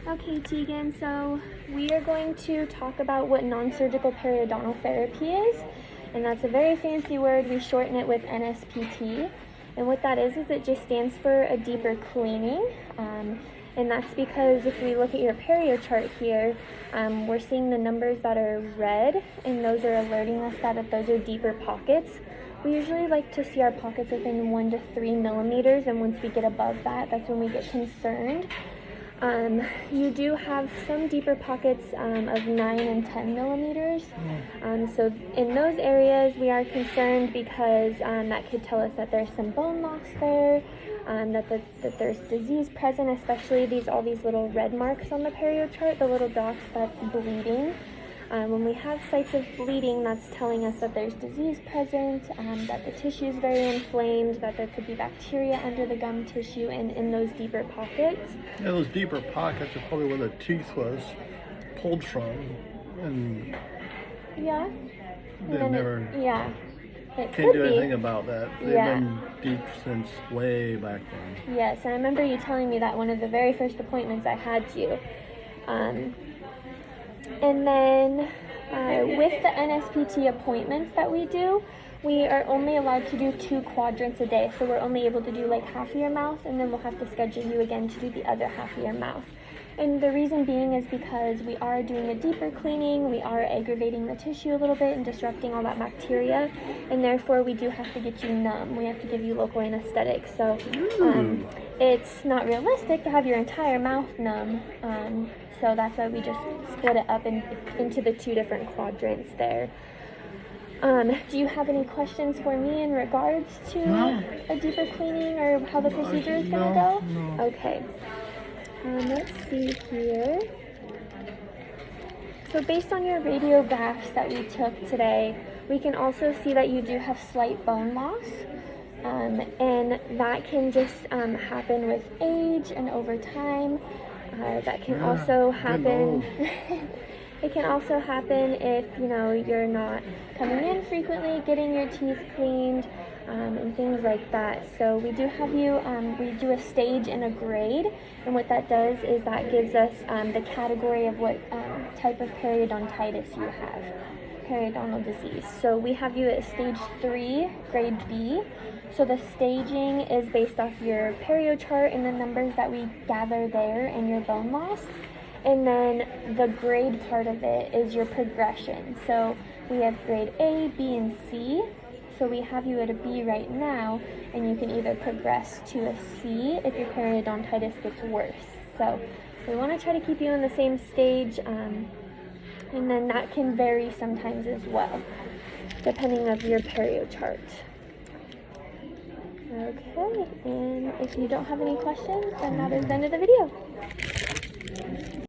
Okay, Tegan, so we are going to talk about what non-surgical periodontal therapy is, and that's a very fancy word. We shorten it with NSPT, and what that is it just stands for a deeper cleaning, and that's because if we look at your perio chart here, we're seeing the numbers that are red, and those are alerting us that those are deeper pockets. We usually like to see our pockets within 1 to 3 millimeters, and once we get above that, that's when we get concerned. You do have some deeper pockets of 9 and 10 millimeters. So in those areas, we are concerned because that could tell us that there's some bone loss there, that there's disease present, especially all these little red marks on the perio chart, the little dots that's bleeding. When we have sites of bleeding, that's telling us that there's disease present, that the tissue is very inflamed, that there could be bacteria under the gum tissue and in those deeper pockets. Yeah, those deeper pockets are probably where the teeth was pulled from, and yeah, they never can't do anything about that. They've been deep since way back then. Yes, and I remember you telling me that one of the very first appointments I had you. And then with the NSPT appointments that we do, we are only allowed to do 2 quadrants a day. So we're only able to do like half of your mouth, and then we'll have to schedule you again to do the other half of your mouth. And the reason being is because we are doing a deeper cleaning, we are aggravating the tissue a little bit and disrupting all that bacteria, and therefore we do have to get you numb. We have to give you local anesthetic. So it's not realistic to have your entire mouth numb. So that's why we just split it up into the 2 different quadrants there. Do you have any questions for me in regards to a deeper cleaning or how the procedure is going to go? No. Okay. Let's see here. So based on your radiographs that we took today, we can also see that you do have slight bone loss. And that can just happen with age and over time. That can also happen. It can also happen if you're not coming in frequently, getting your teeth cleaned, and things like that. So we do have you. We do a stage and a grade, and what that does is that gives us the category of what type of periodontitis you have, periodontal disease. So we have you at stage 3, grade B. So the staging is based off your perio chart and the numbers that we gather there and your bone loss. And then the grade part of it is your progression. So we have grade A, B, and C. So we have you at a B right now, and you can either progress to a C if your periodontitis gets worse. So we want to try to keep you on the same stage, and then that can vary sometimes as well, depending on your perio chart. Okay, and if you don't have any questions, then that is the end of the video.